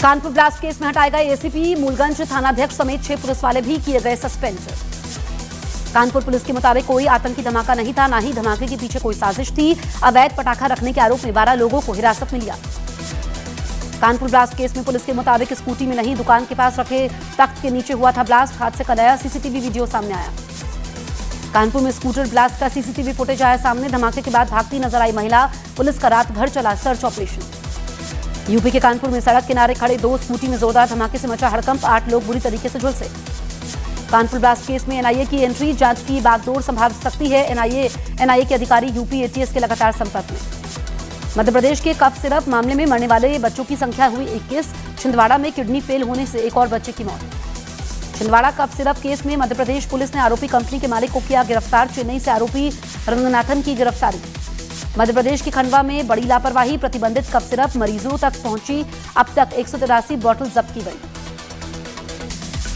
Kanpur blast case में हटाए गए एसीपी, मूलगंज थानाध्यक्ष समेत 6 पुलिस वाले भी किए गए सस्पेंड। कानपुर पुलिस के मुताबिक कोई आतंकी धमाका नहीं था, ना ही धमाके के पीछे कोई साजिश थी। अवैध पटाखा रखने के आरोप में 12 लोगों को हिरासत में लिया। कानपुर ब्लास्ट केस में पुलिस के मुताबिक स्कूटी में नहीं, दुकान के पास रखे तख्त के नीचे हुआ था ब्लास्ट। हादसे का नया सीसीटीवी वीडियो सामने आया। कानपुर में स्कूटर ब्लास्ट का सीसीटीवी फुटेज आया सामने। धमाके के बाद भागती नजर आई महिला। पुलिस का रात भर चला सर्च ऑपरेशन। यूपी के कानपुर में सड़क किनारे खड़े 2 स्कूटी में जोरदार धमाके से मचा हड़कंप, 8 लोग बुरी तरीके से झुलसे। कानपुर ब्लास्ट केस में एनआईए की एंट्री, जांच की बागडोर संभाल सकती है एनआईए के अधिकारी यूपी एटीएस के लगातार संपर्क में। मध्य प्रदेश के कफ सिरप मामले में मरने वाले बच्चों की संख्या हुई 21। छिंदवाड़ा में किडनी फेल होने से एक और बच्चे की मौत। छिंदवाड़ा कफ सिरप केस में मध्य प्रदेश पुलिस ने आरोपी कंपनी के मालिक को किया गिरफ्तार। चेन्नई से आरोपी रंगनाथन की गिरफ्तारी। मध्य प्रदेश के खंडवा में बड़ी लापरवाही, प्रतिबंधित कफ सिरप मरीजों तक पहुंची। अब तक 183 बोतल जब्त की गई।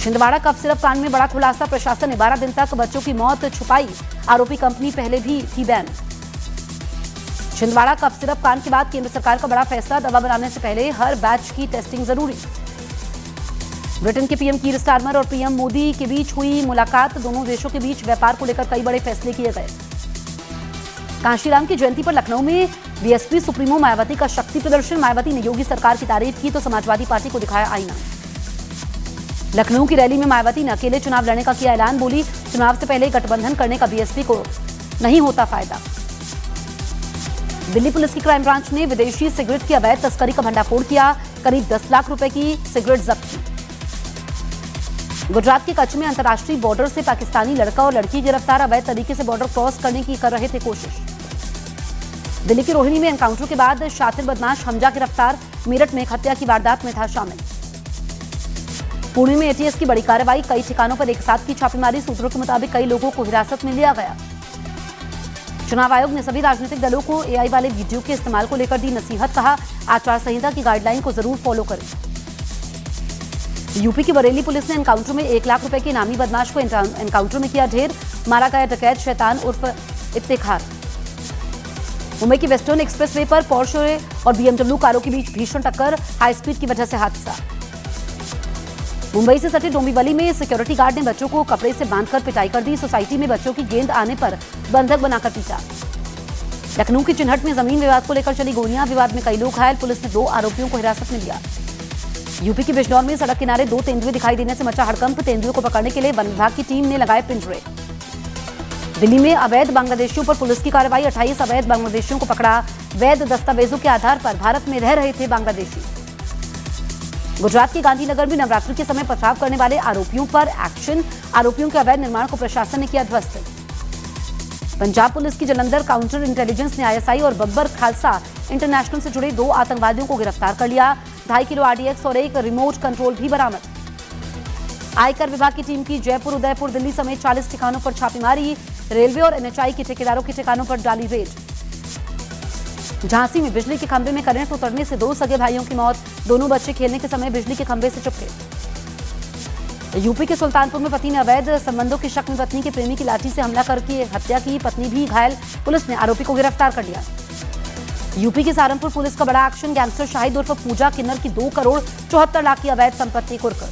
छिंदवाड़ा कफ सिरप कांड में बड़ा खुलासा, प्रशासन ने 12 दिन तक बच्चों की मौत छुपाई। आरोपी कंपनी पहले भी थी बैन। छिंदवाड़ा कफ सिरप कांड के बाद केंद्र सरकार का बड़ा फैसला, दवा बनाने से पहले हर बैच की टेस्टिंग जरूरी। ब्रिटेन के पीएम कीर स्टारमर और पीएम मोदी के बीच हुई मुलाकात। दोनों देशों के बीच व्यापार को लेकर कई बड़े फैसले किए गए। कांशीराम की जयंती पर लखनऊ में बीएसपी सुप्रीमो मायावती का शक्ति प्रदर्शन। मायावती ने योगी सरकार की तारीफ की तो समाजवादी पार्टी को दिखाया आईना। लखनऊ की रैली में मायावती ने अकेले चुनाव लड़ने का किया ऐलान। बोली, चुनाव से पहले गठबंधन करने का बीएसपी को नहीं होता फायदा। दिल्ली पुलिस की क्राइम ब्रांच ने विदेशी सिगरेट की अवैध तस्करी का भंडाफोड़ किया। करीब 10 लाख रुपए की सिगरेट जब्त की। गुजरात के कच्छ में अंतर्राष्ट्रीय बॉर्डर से पाकिस्तानी लड़का और लड़की गिरफ्तार। अवैध तरीके से बॉर्डर क्रॉस करने की कर रहे थे कोशिश। दिल्ली के रोहिणी में एनकाउंटर के बाद शातिर बदमाश हमजा गिरफ्तार। मेरठ में एक हत्या की वारदात में था शामिल। पुणे में एटीएस की बड़ी कार्रवाई, कई ठिकानों पर एक साथ की छापेमारी। सूत्रों के मुताबिक कई लोगों को हिरासत में लिया गया। चुनाव आयोग ने सभी राजनीतिक दलों को एआई वाले वीडियो के इस्तेमाल को लेकर दी नसीहत। कहा, आचार संहिता की गाइडलाइन को जरूर फॉलो करें। यूपी की बरेली पुलिस ने एनकाउंटर में 1 लाख रुपए के इनामी बदमाश को एनकाउंटर में किया ढेर। मारा गया डकैत शैतान उर्फ इफ्तिखार। मुंबई की वेस्टर्न एक्सप्रेसवे पर पोर्शे और बीएमडब्ल्यू कारों के बीच भीषण टक्कर, हाई स्पीड की वजह से हादसा। मुंबई से सटे डोंबिवली में सिक्योरिटी गार्ड ने बच्चों को कपड़े से बांधकर पिटाई कर दी। सोसाइटी में बच्चों की गेंद आने पर बंधक बनाकर पीटा। लखनऊ की चिन्हट में जमीन विवाद को लेकर चली गोलियां, विवाद में कई लोग घायल। पुलिस ने 2 आरोपियों को हिरासत में लिया। यूपी के बिजनौर में सड़क किनारे 2 तेंदुए दिखाई देने से मचा हड़कंप। तेंदुए को पकड़ने के लिए वन विभाग की टीम ने लगाए पिंजरे। दिल्ली में अवैध बांग्लादेशियों पर पुलिस की कार्रवाई, 28 अवैध बांग्लादेशियों को पकड़ा। वैध दस्तावेजों के आधार पर भारत में रह रहे थे बांग्लादेशी। गुजरात के गांधीनगर में नवरात्रि के समय पथराव करने वाले आरोपियों पर एक्शन। आरोपियों के अवैध निर्माण को प्रशासन ने किया ध्वस्त। पंजाब पुलिस की जालंधर काउंटर इंटेलिजेंस ने आईएसआई और बब्बर खालसा इंटरनेशनल से जुड़े 2 आतंकवादियों को गिरफ्तार कर लिया। 2.5 किलो आरडीएक्स और एक रिमोट कंट्रोल भी बरामद। आयकर विभाग की टीम की जयपुर, उदयपुर, दिल्ली समेत 40 ठिकानों पर छापेमारी। रेलवे और एनएचआई के ठेकेदारों के ठिकानों पर डाली रेड। झांसी में बिजली के खंभे में करंट उतरने से 2 सगे भाइयों की मौत। दोनों बच्चे खेलने के समय बिजली के खंभे से चिपके। यूपी के सुल्तानपुर में पति ने अवैध संबंधों की शक में पत्नी के प्रेमी की लाठी से हमला करके हत्या की। पत्नी भी घायल। पुलिस ने आरोपी को गिरफ्तार कर लिया। यूपी के सहारनपुर पुलिस का बड़ा एक्शन। गैंगस्टर शाहिद उर्फ पूजा किन्नर की 2 करोड़ 74 लाख की अवैध संपत्ति कुर्क।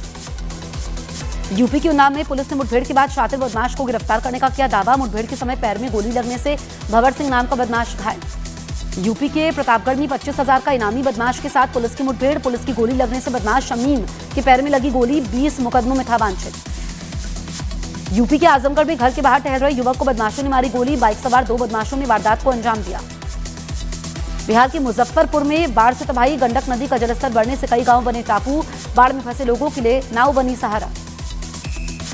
यूपी के उन्नाव में पुलिस ने मुठभेड़ के बाद शातिर बदमाश को गिरफ्तार करने का किया दावा। मुठभेड़ के समय पैर में गोली लगने से भंवर सिंह नाम का बदमाश घायल। यूपी के प्रतापगढ़ में 25,000 का इनामी बदमाश के साथ पुलिस की मुठभेड़। पुलिस की गोली लगने से बदमाश शमीम के पैर में लगी गोली। 20 मुकदमों में था वांछित। यूपी के आजमगढ़ में घर के बाहर टहल रहे युवक को बदमाशों ने मारी गोली। बाइक सवार 2 बदमाशों ने वारदात को अंजाम दिया। बिहार के मुजफ्फरपुर में बाढ़ से तबाही। गंडक नदी का जलस्तर बढ़ने से कई गांव बने टापू। बाढ़ में फंसे लोगों के लिए नाव बनी सहारा।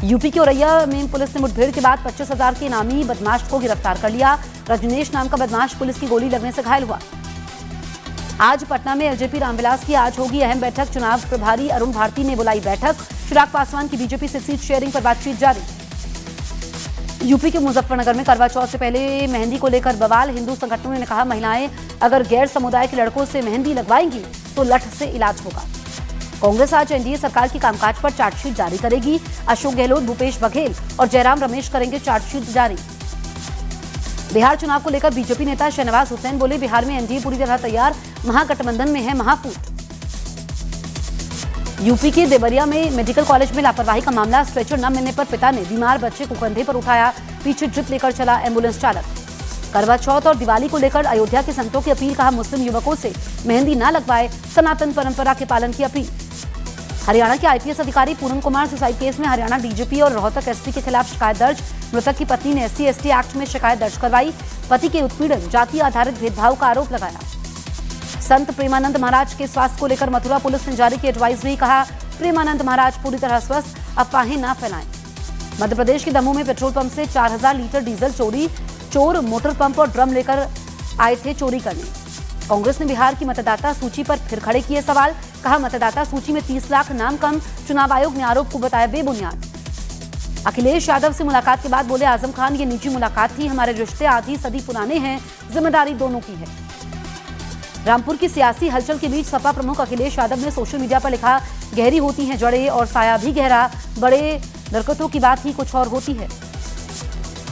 यूपी के औरैया में पुलिस ने मुठभेड़ के बाद 25,000 के इनामी बदमाश को गिरफ्तार कर लिया। रजनीश नाम का बदमाश पुलिस की गोली लगने से घायल हुआ। आज पटना में एलजेपी रामविलास की आज होगी अहम बैठक। चुनाव प्रभारी अरुण भारती ने बुलाई बैठक। चिराग पासवान की बीजेपी से सीट शेयरिंग पर बातचीत जारी। यूपी के मुजफ्फरनगर में करवा चौथ से पहले मेहंदी को लेकर बवाल। हिंदू संगठनों ने कहा, महिलाएं अगर गैर समुदाय के लड़कों से मेहंदी लगवाएंगी तो लठ से इलाज होगा। कांग्रेस आज एनडीए सरकार की कामकाज पर चार्जशीट जारी करेगी। अशोक गहलोत, भूपेश बघेल और जयराम रमेश करेंगे चार्जशीट जारी। बिहार चुनाव को लेकर बीजेपी नेता शहनवाज हुसैन बोले, बिहार में एनडीए पूरी तरह तैयार। महागठबंधन में है महाफूट। यूपी के देवरिया में मेडिकल कॉलेज में लापरवाही का मामला। स्ट्रेचर न मिलने पर पिता ने बीमार बच्चे को कंधे पर उठाया, पीछे ड्रिप लेकर चला एम्बुलेंस चालक। करवा चौथ और दिवाली को लेकर अयोध्या के संतों की अपील। कहा मुस्लिम युवकों से मेहंदी न लगवाए, सनातन परंपरा के पालन की अपील। हरियाणा के आईपीएस अधिकारी पूरन कुमार सुसाइड केस में हरियाणा डीजीपी और रोहतक एसपी के खिलाफ शिकायत दर्ज। मृतक की पत्नी ने SC/ST एक्ट में शिकायत दर्ज करवाई। पति के उत्पीड़न, जाति आधारित भेदभाव का आरोप लगाया। संत प्रेमानंद महाराज के स्वास्थ्य को लेकर मथुरा पुलिस ने जारी की एडवाइजरी। कहा प्रेमानंद महाराज पूरी तरह स्वस्थ, अफवाहें न फैलाएं। मध्य प्रदेश के दमोह में पेट्रोल पंप से 4000 लीटर डीजल चोरी। चोर मोटर पंप और ड्रम लेकर आए थे चोरी करने। कांग्रेस ने बिहार की मतदाता सूची पर फिर खड़े किए सवाल। कहा मतदाता सूची में 30 लाख नाम कम। चुनाव आयोग ने आरोप को बताया बेबुनियाद। अखिलेश यादव से मुलाकात के बाद बोले आजम खान, ये निजी मुलाकात थी, हमारे रिश्ते आधी सदी पुराने हैं, जिम्मेदारी दोनों की है। रामपुर की सियासी हलचल के बीच सपा प्रमुख अखिलेश यादव ने सोशल मीडिया पर लिखा, गहरी होती हैं जड़ें और साया भी गहरा, बड़े दरकतों की बात ही कुछ और होती है।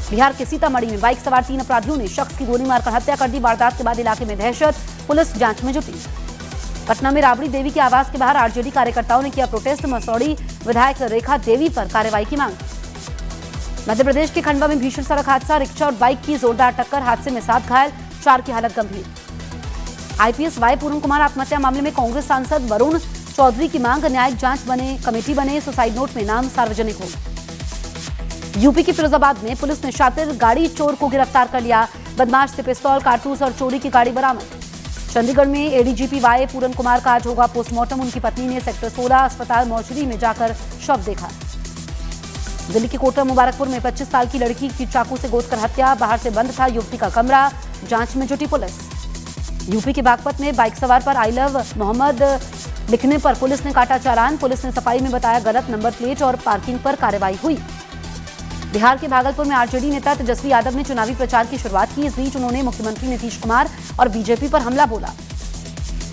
बिहार के सीतामढ़ी में बाइक सवार 3 अपराधियों ने शख्स की गोली मारकर हत्या कर दी। वारदात के बाद इलाके में दहशत, पुलिस जांच में जुटी। पटना में राबड़ी देवी के आवास के बाहर आरजेडी कार्यकर्ताओं ने किया प्रोटेस्ट। मसौड़ी विधायक रेखा देवी पर कार्रवाई की मांग। मध्य प्रदेश के खंडवा में भीषण सड़क हादसा। रिक्शा और बाइक की जोरदार टक्कर, हादसे में 7 घायल, 4 की हालत गंभीर। आईपीएस वाई पूरन कुमार आत्महत्या मामले में कांग्रेस सांसद वरुण चौधरी की मांग, न्यायिक जांच कमेटी बने, सुसाइड नोट में नाम सार्वजनिक हो। यूपी की फिरोजाबाद में पुलिस ने शातिर गाड़ी चोर को गिरफ्तार कर लिया। बदमाश से पिस्तौल, कारतूस और चोरी की गाड़ी बरामद। चंडीगढ़ में एडीजीपी वाई पूरन कुमार का आज होगा पोस्टमार्टम। उनकी पत्नी ने सेक्टर 16 अस्पताल मोर्चरी में जाकर शव देखा। दिल्ली के कोटा मुबारकपुर में 25 साल की लड़की की चाकू से गोदकर हत्या। बाहर से बंद था युवती का कमरा, जांच में जुटी पुलिस। यूपी के बागपत में बाइक सवार पर आई लव मोहम्मद लिखने पर पुलिस ने काटा चालान। पुलिस ने सफाई में बताया गलत नंबर प्लेट और पार्किंग पर कार्रवाई हुई। बिहार के भागलपुर में आरजेडी नेता तेजस्वी यादव ने चुनावी प्रचार की शुरुआत की। इस बीच उन्होंने मुख्यमंत्री नीतीश कुमार और बीजेपी पर हमला बोला।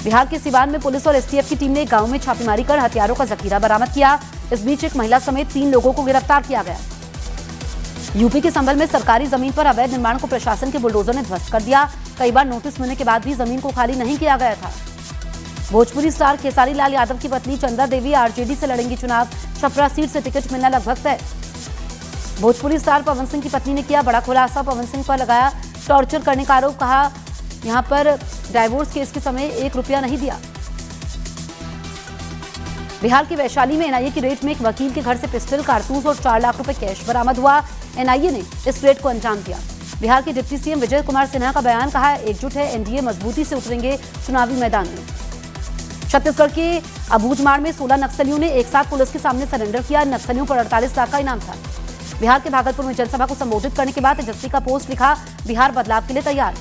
बिहार के सिवान में पुलिस और एसटीएफ की टीम ने गांव में छापेमारी कर हथियारों का जखीरा बरामद किया। इस बीच एक महिला समेत 3 लोगों को गिरफ्तार किया गया। यूपी के संभल में सरकारी जमीन पर अवैध निर्माण को प्रशासन के बुलडोजर ने ध्वस्त कर दिया। कई बार नोटिस मिलने के बाद भी जमीन को खाली नहीं किया गया था। भोजपुरी स्टार खेसारी लाल यादव की पत्नी चंदा देवी आरजेडी से लड़ेंगी चुनाव। छपरा सीट से टिकट मिलना लगभग तय। भोजपुरी स्टार पवन सिंह की पत्नी ने किया बड़ा खुलासा। पवन सिंह पर लगाया टॉर्चर करने का आरोप। कहा यहां पर डाइवोर्स केस के समय 1 रुपया नहीं दिया। बिहार के वैशाली में एनआईए की रेड में एक वकील के घर से पिस्टल, कारतूस और 4 लाख रुपए कैश बरामद हुआ। एनआईए ने इस रेड को अंजाम दिया। बिहार के डिप्टी सीएम विजय कुमार सिन्हा का बयान। कहा एकजुट है एनडीए, मजबूती से उतरेंगे चुनावी मैदान में। छत्तीसगढ़ के अबूझमाड़ में 16 नक्सलियों ने एक साथ पुलिस के सामने सरेंडर किया। नक्सलियों पर 48 लाख का इनाम था। बिहार के भागलपुर में जनसभा को संबोधित करने के बाद तेजस्वी का पोस्ट लिखा, बिहार बदलाव के लिए तैयार।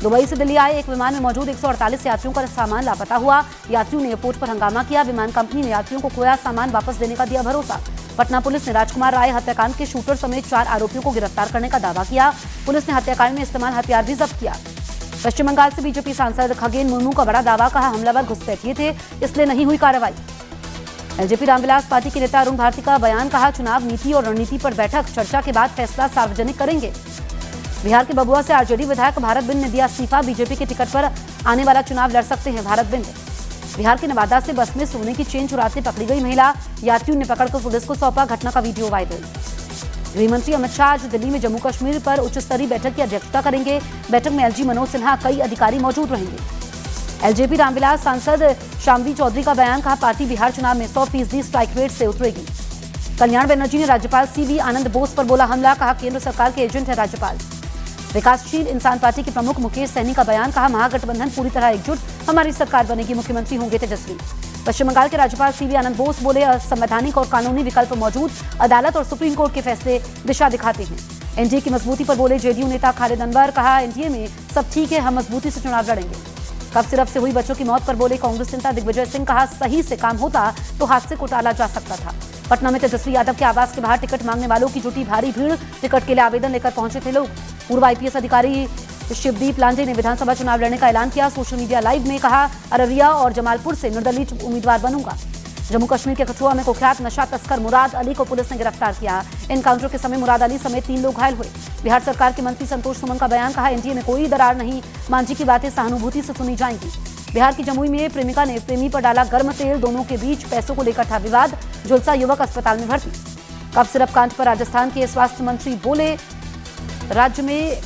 दुबई से दिल्ली आए एक विमान में मौजूद 148 यात्रियों का सामान लापता हुआ। यात्रियों ने एयरपोर्ट पर हंगामा किया। विमान कंपनी ने यात्रियों को खोया सामान वापस देने का दिया भरोसा। पटना पुलिस ने राजकुमार राय हत्याकांड के शूटर समेत 4 आरोपियों को गिरफ्तार करने का दावा किया। पुलिस ने हत्याकांड में इस्तेमाल हथियार भी जब्त किया। पश्चिम बंगाल से बीजेपी सांसद खगेन मुर्मू का बड़ा दावा। कहा हमलावर घुसपैठिए थे, इसलिए नहीं हुई कार्रवाई। एलजेपी रामविलास पार्टी के नेता अरुण भारती का बयान। कहा चुनाव नीति और रणनीति पर बैठक, चर्चा के बाद फैसला सार्वजनिक करेंगे। बिहार के बबुआ से आरजेडी विधायक भारत बिंद ने दिया इस्तीफा। बीजेपी के टिकट पर आने वाला चुनाव लड़ सकते हैं भारत बिंद। बिहार के नवादा से बस में सोने की चेन चुराते पकड़ी गई महिला। यात्रियों ने पकड़कर पुलिस को सौंपा। घटना का वीडियो वायरल। गृहमंत्री अमित शाह आज दिल्ली में जम्मू कश्मीर पर उच्च स्तरीय बैठक की अध्यक्षता करेंगे। बैठक में एलजी मनोज सिन्हा, कई अधिकारी मौजूद रहेंगे। एलजेपी रामविलास सांसद शामवी चौधरी का बयान। कहा पार्टी बिहार चुनाव में 100% स्ट्राइक रेट से उतरेगी। कल्याण बनर्जी ने राज्यपाल सीवी आनंद बोस पर बोला हमला। कहा केंद्र सरकार के एजेंट है राज्यपाल। विकासशील इंसान पार्टी के प्रमुख मुकेश सहनी का बयान। कहा महागठबंधन पूरी तरह एकजुट, हमारी सरकार बनेगी, मुख्यमंत्री होंगे तेजस्वी। पश्चिम बंगाल के राज्यपाल सीवी आनंद बोस बोले संवैधानिक और कानूनी विकल्प मौजूद, अदालत और सुप्रीम कोर्ट के फैसले दिशा दिखाते हैं। एनडीए की मजबूती पर बोले जेडीयू नेता खालिद अनवर। कहा एनडीए में सब ठीक है, हम मजबूती से चुनाव लड़ेंगे। कफ सिरप से हुई बच्चों की मौत पर बोले कांग्रेस नेता दिग्विजय सिंह। कहा सही से काम होता तो हादसे को टाला जा सकता था। पटना में तेजस्वी यादव के आवास के बाहर टिकट मांगने वालों की जुटी भारी भीड़। टिकट के लिए आवेदन लेकर पहुंचे थे लोग। पूर्व आईपीएस अधिकारी शिवदीप लांजे ने विधानसभा चुनाव लड़ने का ऐलान किया। सोशल मीडिया लाइव में कहा अररिया और जमालपुर से निर्दलीय उम्मीदवार बनूंगा। जम्मू कश्मीर के कठुआ में कुख्यात नशा तस्कर मुराद अली को पुलिस ने गिरफ्तार किया। एनकाउंटर के समय मुराद अली समेत 3 लोग घायल हुए। बिहार सरकार के मंत्री संतोष सुमन का बयान। कहा एनडीए में कोई दरार नहीं, मांझी की बातें सहानुभूति से सुनी जाएंगी। बिहार की जमुई में प्रेमिका ने प्रेमी पर डाला गर्म तेल, दोनों के बीच पैसों को लेकर था विवाद। झुलसा युवक अस्पताल में भर्ती। कफ सिरप कांड पर राजस्थान के स्वास्थ्य मंत्री बोले, राज्य में